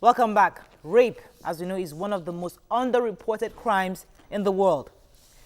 Welcome back. Rape, as we know, is one of the most underreported crimes in the world.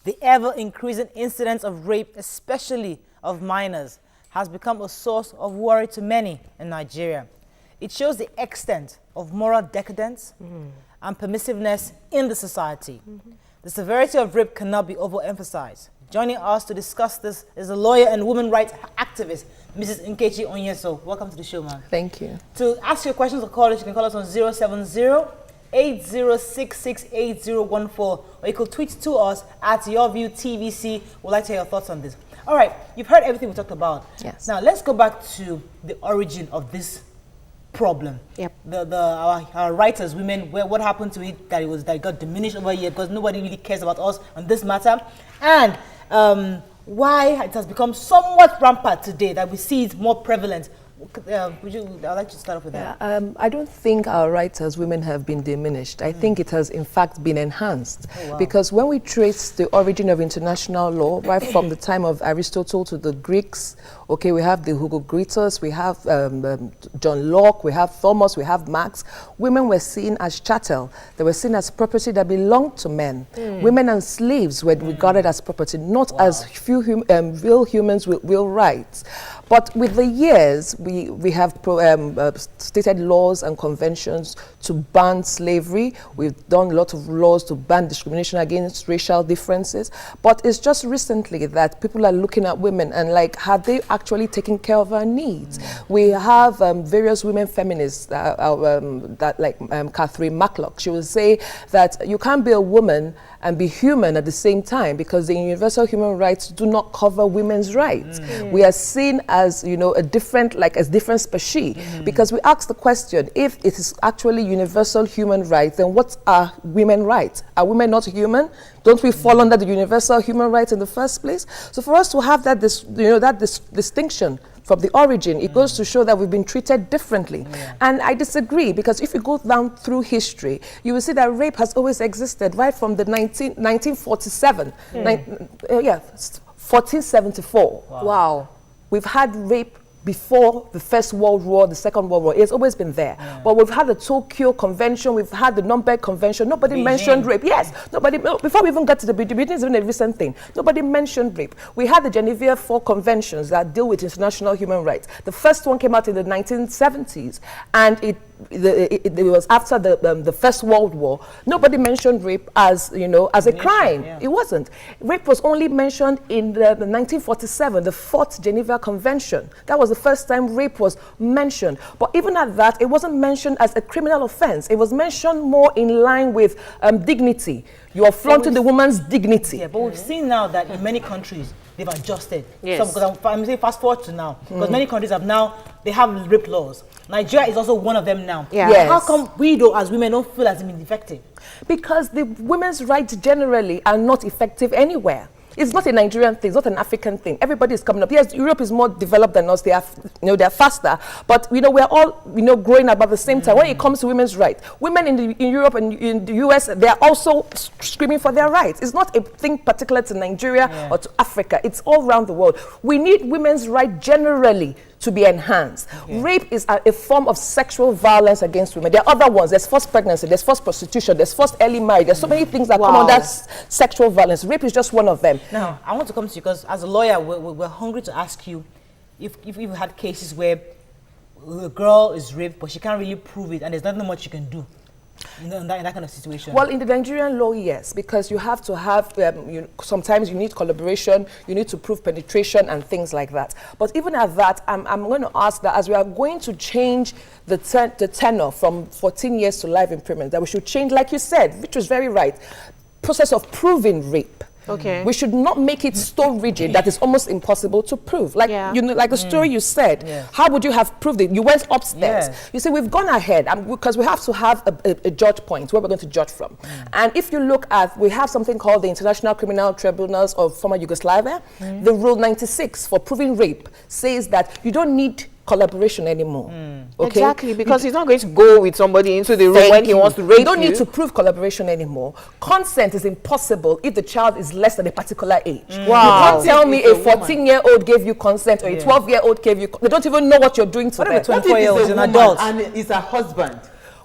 The ever-increasing incidence of rape, especially of minors, has become a source of worry to many in Nigeria. It shows the extent of moral decadence and permissiveness in the society. The severity of rape cannot be overemphasized. Joining us to discuss this is a lawyer and women rights activist, Mrs. Nkechi Onyeso. Welcome to the show, ma'am. Thank you. To ask your questions or call us, you can call us on 070-8066-8014, or you could tweet to us at YourViewTVC. We'd like to hear your thoughts on this. All right, you've heard everything we talked about. Yes. Now, let's go back to the origin of this problem. Yep. Our writers, women, what happened to it that it got diminished over here because nobody really cares about us on this matter, and why it has become somewhat rampant today that we see it more prevalent. I'd like to start off with that. I don't think our rights as women have been diminished. I think it has in fact been enhanced. Oh, wow. Because when we trace the origin of international law, right from the time of Aristotle to the Greeks, okay, we have the Hugo-Gretus, we have John Locke, we have Thomas, we have Marx. Women were seen as chattel. They were seen as property that belonged to men. Women and slaves were regarded as property, not as real humans with real rights. But with the years, we have stated laws and conventions to ban slavery. We've done a lot of laws to ban discrimination against racial differences. But it's just recently that people are looking at women and like, have they actually taken care of our needs? We have various women feminists like Catherine Matlock. She will say that you can't be a woman and be human at the same time because the universal human rights do not cover women's rights. We are seen as, you know, a different species because we ask the question, if it is actually universal human rights, then what are women's rights? Are women not human? Don't we fall under the universal human rights in the first place? So for us to have that distinction from the origin, it goes to show that we've been treated differently. And I disagree, because if you go down through history, you will see that rape has always existed right from the 1947, 1474. Wow. We've had rape before the First World War, the Second World War. It's always been there. But we've had the Tokyo Convention, we've had the Nuremberg Convention. Nobody mentioned rape. Yes, nobody, before we even got to the Beijing is even a recent thing. Nobody mentioned rape. We had the Geneva Four Conventions that deal with international human rights. The first one came out in the 1970s, and it was after the First World War. Nobody mentioned rape as, you know, as a crime. It wasn't. Rape was only mentioned in the 1947, the Fourth Geneva Convention. That was the first time rape was mentioned. But even at that, it wasn't mentioned as a criminal offense. It was mentioned more in line with dignity. You are flaunting the woman's dignity. Yeah, but we've seen now that in many countries, they've adjusted. Yes. Because I'm saying fast forward to now, because many countries have rape laws. Nigeria is also one of them now. Yeah. Yes. How come we, though, as women, don't feel as effective? Because the women's rights generally are not effective anywhere. It's not a Nigerian thing, it's not an African thing. Everybody is coming up. Yes, Europe is more developed than us. They are, they're faster. But we're all, growing about the same time. When it comes to women's rights, women in Europe and in the US, they are also screaming for their rights. It's not a thing particular to Nigeria or to Africa. It's all around the world. We need women's rights generally to be enhanced. Rape is a form of sexual violence against women. There are other ones. There's forced pregnancy, there's forced prostitution, there's forced early marriage. There's so many things that come under sexual violence. Rape is just one of them. Now, I want to come to you because as a lawyer, we're hungry to ask you if you've had cases where a girl is raped, but she can't really prove it, and there's nothing much you can do. In that kind of situation? Well, in the Nigerian law, yes, because you have to have, sometimes you need collaboration, you need to prove penetration and things like that. But even at that, I'm going to ask that as we are going to change the tenor from 14 years to life imprisonment, that we should change, like you said, which was very right, process of proving rape. Okay. We should not make it so rigid that it's almost impossible to prove. Like like the story you said. How would you have proved it? You went upstairs. You see, we've gone ahead because we have to have a judge point where we're going to judge from. And if you look at, we have something called the International Criminal Tribunals of former Yugoslavia. The Rule 96 for proving rape says that you don't need collaboration anymore. Okay? Exactly, because he's not going to go with somebody into the room when he wants to rape you. You don't need to prove collaboration anymore. Consent is impossible if the child is less than a particular age. Wow. You can't tell me a 14-year-old gave you consent or a 12-year-old gave you. They don't even know what you're doing to them. What if a 24-year-old is an adult and is a husband?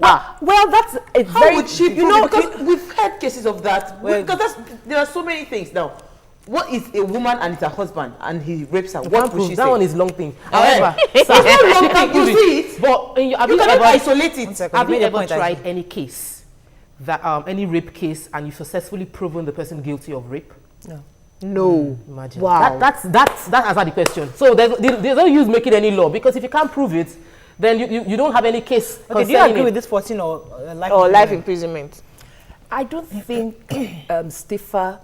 Well, that's a How very... would she prove it? Because we've had cases of that. Well, Because there are so many things now. What is a woman and it's her husband and he rapes her? You What can't would prove she that say? one is long thing. However, It's not long thing. You see it. But have You you cannot ever isolate it. have you made a ever point, tried actually. any case that any rape case and you successfully proven the person guilty of rape? No. No. Imagine. Wow. That answered the question. So there's no use making any law, because if you can't prove it, then you don't have any case. Okay, do you agree with this 14 or life? Or life imprisonment? imprisonment. I don't think stiffer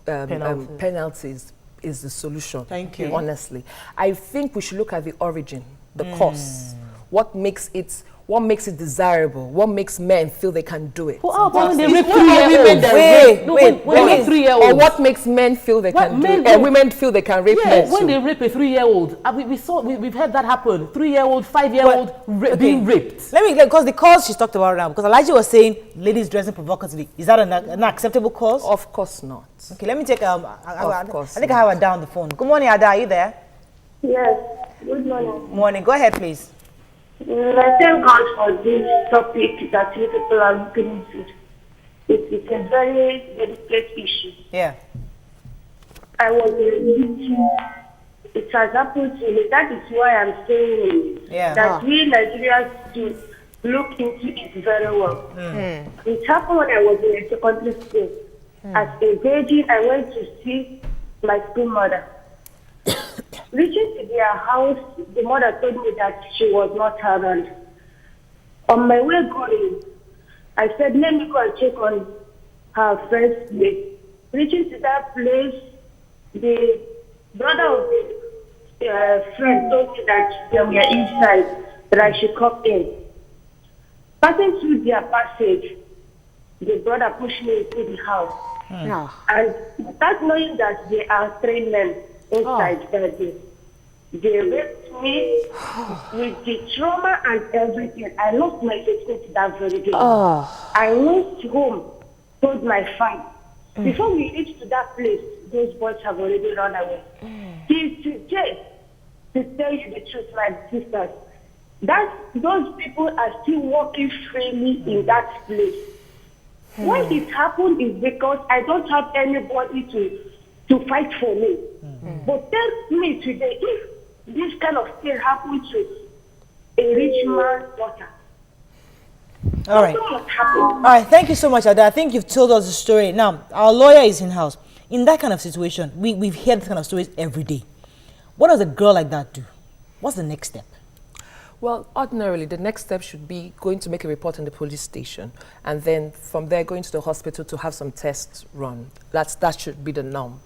Penalties. penalties is the solution. Thank you. Honestly, I think we should look at the origin, the cause. What makes it desirable? What makes men feel they can do it? Well, when they It's rape not all women 3-year-olds. that Wait, No, wait, when they wait. rape 3-year-olds. Or what makes men feel they What can do men it? do- Women feel they can rape Yeah, men. when too. they rape a 3-year-old, we've had that happen. 3-year-old, 5-year-old being raped. Let me, because the cause she's talked about now, because Elijah was saying ladies dressing provocatively. Is that an acceptable cause? Of course not. Okay, let me take, course I think I have her down the phone. Good morning, Ada, are you there? Yes, good morning. Morning, go ahead, please. I thank God for this topic that you people are looking into. It's a very delicate issue. Yeah. I was it has happened to me. That is why I'm saying Yeah. that we Nigerians should look into it very well. It happened when I was in a secondary school. As a virgin, I went to see my school mother. Reaching to their house, the mother told me that she was not around. On my way going, I said, let me go and check on her friend's place. Reaching to that place, the brother of the friend told me that they were inside, that I should come in. Passing through their passage, the brother pushed me into the house. And without knowing that there are 3 men inside that day, they raped me with the trauma and everything. I lost my virginity that very day. I went home, told my father. Before we reached to that place, those boys have already run away. Till today, to tell you the truth, my sisters, those people are still walking freely in that place. Why it happened is because I don't have anybody to fight for me. But tell me today, if this kind of thing happened to a rich man's daughter, All right. what happened? All right, thank you so much, Ada. I think you've told us the story. Now, our lawyer is in-house. In that kind of situation, we've heard this kind of stories every day. What does a girl like that do? What's the next step? Well, ordinarily, the next step should be going to make a report in the police station, and then from there going to the hospital to have some tests run. That should be the norm.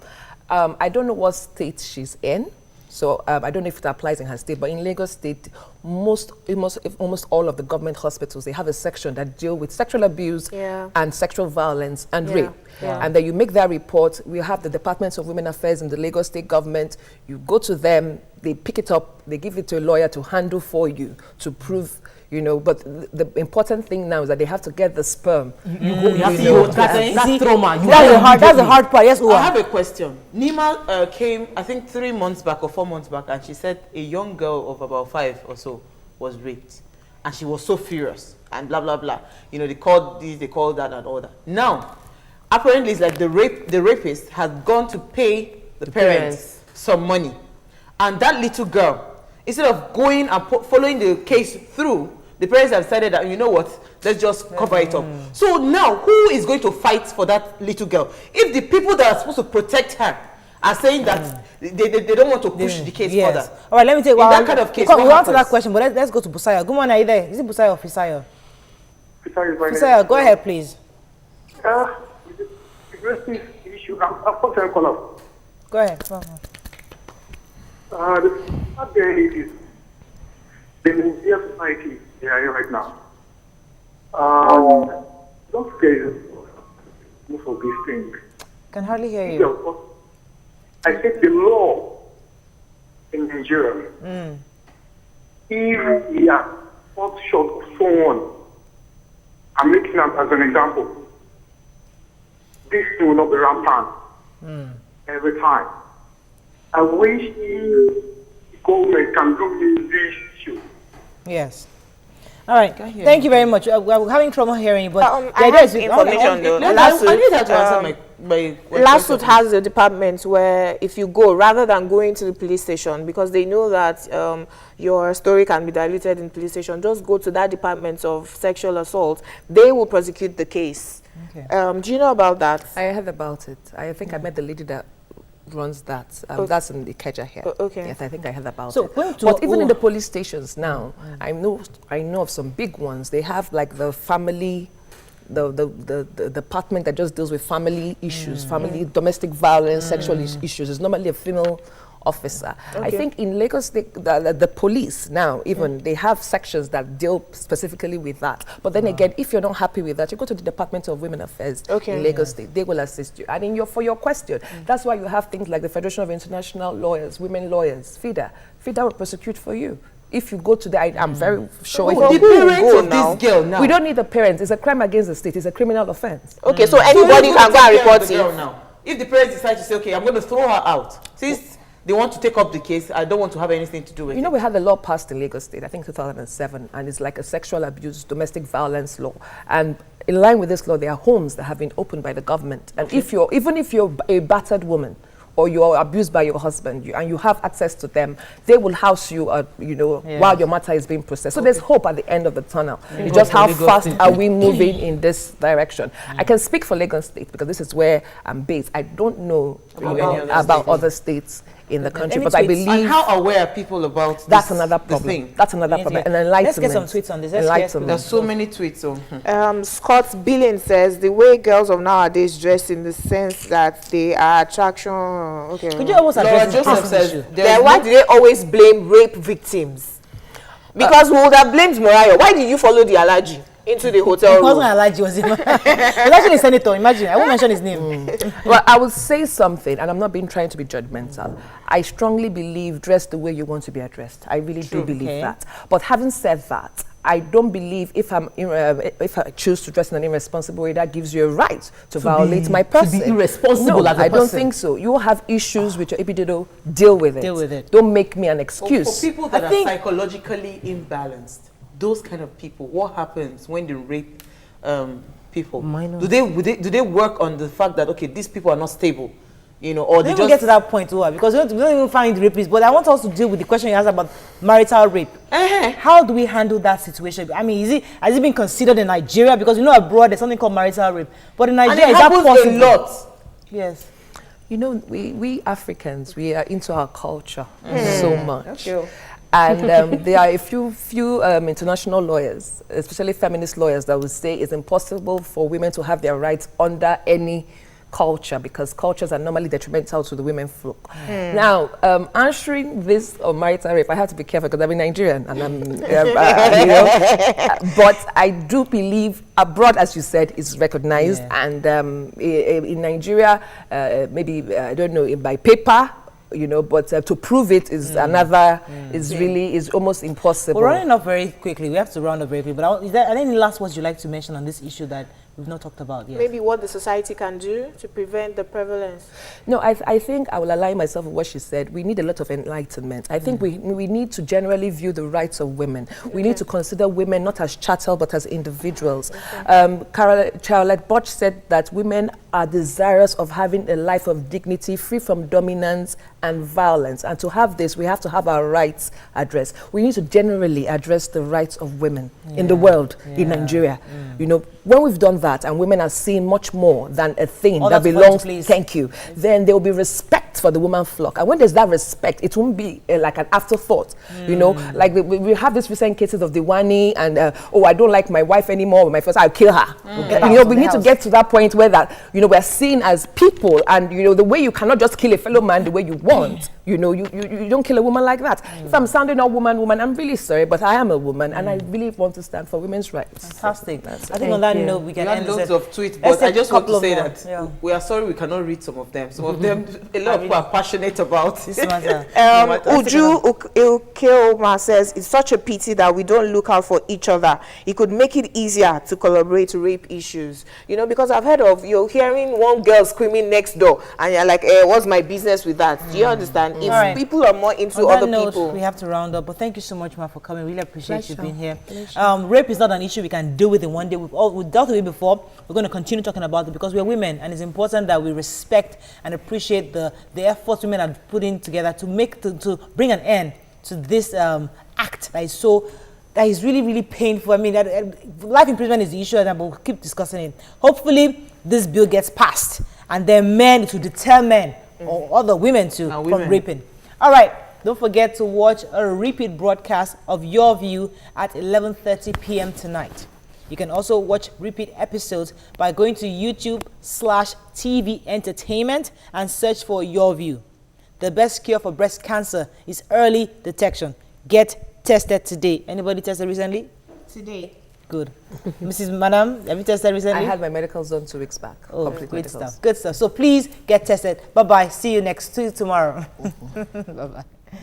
I don't know what state she's in, so I don't know if it applies in her state, but in Lagos State, almost all of the government hospitals, they have a section that deal with sexual abuse and sexual violence and rape. And then you make that report. We have the Department of Women Affairs in the Lagos State government. You go to them, they pick it up, they give it to a lawyer to handle for you to prove, but the important thing now is that they have to get the sperm. You have to go. That's trauma. That's the hard part. Yes, I Uwa. have a question. Nima came, I think 3 months back or 4 months back, and she said a young girl of about 5 or so was raped. And she was so furious and blah, blah, blah. They called this, they called that and all that. Now, apparently it's like the rapist has gone to pay the parents some money. And that little girl, instead of going and following the case through, the parents have decided that, you know what, let's just cover it up. So now, who is going to fight for that little girl? If the people that are supposed to protect her are saying that they don't want to push the case further. All right, let me take In that kind of case, we'll what answer that happens? question, but let's go to Busayo. Good morning, are you there? Is it Busayo or Fisayo? Sorry, Fisayo, go ahead, please. The issue. I'm first caller. Go ahead. The sad day is the Nigerian society they are in right now. Don't scare most of these things. Can hardly hear you. I think the law in Nigeria, if we are not short of someone, I'm making that as an example, this will not be rampant every time. I wish the government can look into this issue. Yes. All right. Thank you very much. We're having trouble hearing you, but the I idea have is information though. I need her to answer my Lawsuit has a department where if you go, rather than going to the police station, because they know that your story can be diluted in police station, just go to that department of sexual assault. They will prosecute the case. Okay. Do you know about that? I heard about it. I think I met the lady that runs that. That's in the Ikeja here. Okay. Yes, I think I heard about So it. but even in the police stations now, I know of some big ones. They have like the family, the department that just deals with family issues, family domestic violence, sexual issues. It's normally a female officer. I think in Lagos State, the police now, even, they have sections that deal specifically with that. But then again, if you're not happy with that, you go to the Department of Women Affairs in Lagos State. They will assist you. And for your question, that's why you have things like the Federation of International Lawyers, Women Lawyers, FIDA. FIDA will prosecute for you. If you go to the, I'm very sure. The parents of this girl now. We don't need the parents. It's a crime against the state. It's a criminal offense. Okay, so anybody can go and report it. Now. If the parents decide to say, okay, I'm going to throw her out, since they want to take up the case, I don't want to have anything to do with it. You know, we had the law passed in Lagos State, I think 2007, and it's like a sexual abuse, domestic violence law. And in line with this law, there are homes that have been opened by the government. And even if you're a battered woman, or you're abused by your husband, and you have access to them, they will house you, while your matter is being processed. So there's hope at the end of the tunnel. It's just how fast are we moving in this direction. I can speak for Lagos State because this is where I'm based. I don't know about other states in the country, but I believe. And how aware are people about this, that's another problem. That's another problem. And enlightenment. Let's get some tweets on this. There's so many tweets. So. Scott Billing says the way girls of nowadays dress, in the sense that they are attraction. Okay. Could you almost address Joseph says, then why do they always blame rape victims? Because we would have blamed Morayo. Why did you follow the allergy into the hotel room? It wasn't allergy, was it? It was actually a senator. Imagine, I won't mention his name. Well, I will say something, and I'm not being trying to be judgmental. I strongly believe dress the way you want to be addressed. I really do believe that. But having said that, I don't believe if I choose to dress in an irresponsible way, that gives you a right to violate my person. To be irresponsible no, as a person. I don't think so. You have issues with your epidido, deal with it. Deal with it. Don't make me an excuse. For people that are psychologically imbalanced, those kind of people, what happens when they rape people? Do they work on the fact that, okay, these people are not stable? You know, or they just get to that point too, because we don't even find rapists. But I want us to deal with the question you asked about marital rape. How do we handle that situation? I mean, has it been considered in Nigeria? Because abroad there's something called marital rape, but in Nigeria, and it happens a lot. Yes. You know, we Africans, we are into our culture so much. And there are a few international lawyers, especially feminist lawyers, that would say it's impossible for women to have their rights under any culture, because cultures are normally detrimental to the women folk. Now, answering this on marital rape, I have to be careful because I'm Nigerian, and I'm, but I do believe abroad, as you said, is recognized, and in Nigeria, maybe I don't know, by paper. But to prove it is another, is almost impossible. We're running up very quickly. We have to round up very quickly. But are there any last words you'd like to mention on this issue that we've not talked about yet? Maybe what the society can do to prevent the prevalence. No, I think I will align myself with what she said. We need a lot of enlightenment. I think we need to generally view the rights of women. We need to consider women not as chattel, but as individuals. Charlotte Bosch said that women are desirous of having a life of dignity, free from dominance and violence. And to have this, we have to have our rights addressed. We need to generally address the rights of women in the world, in Nigeria. When we've done that, and women are seen much more than a thing that belongs, then there will be respect for the woman flock. And when there's that respect, it won't be like an afterthought. Like we have these recent cases of the Wani and I don't like my wife anymore, but my first, I'll kill her. We need to get to that point where that we're seen as people, and the way you cannot just kill a fellow man the way you want. You don't kill a woman like that. If I'm sounding a woman, I'm really sorry, but I am a woman, and I really want to stand for women's rights. Fantastic. I think on that note, we can end loads of tweets, but I just want to say that we are sorry we cannot read some of them. Some of them, a lot of people are passionate about This matter. Uju Ukeoma says, it's such a pity that we don't look out for each other. It could make it easier to collaborate to rape issues. You know, because I've heard of, you're hearing one girl screaming next door and you're like, what's my business with that? Do you understand? If Right. people are more into On that other note, people. we have to round up, but thank you so much, Ma, for coming. Really appreciate you Pleasure. being here. Rape is not an issue we can deal with in one day. We've dealt with it before. We're going to continue talking about it because we're women, and it's important that we respect and appreciate the efforts women are putting together to bring an end to this act that is really, really painful. I mean, life imprisonment is the issue, and we'll keep discussing it. Hopefully, this bill gets passed, and then men to deter men or other women from raping. All right. Don't forget to watch a repeat broadcast of Your View at 11:30 p.m. tonight. You can also watch repeat episodes by going to YouTube/TV Entertainment and search for Your View. The best cure for breast cancer is early detection. Get tested today. Anybody tested recently? Today. Good. Mrs. Madam, have you tested recently? I had my medicals done 2 weeks back. Oh, Complete good medicals. stuff. Good stuff. So please get tested. Bye-bye. See you tomorrow. Bye-bye.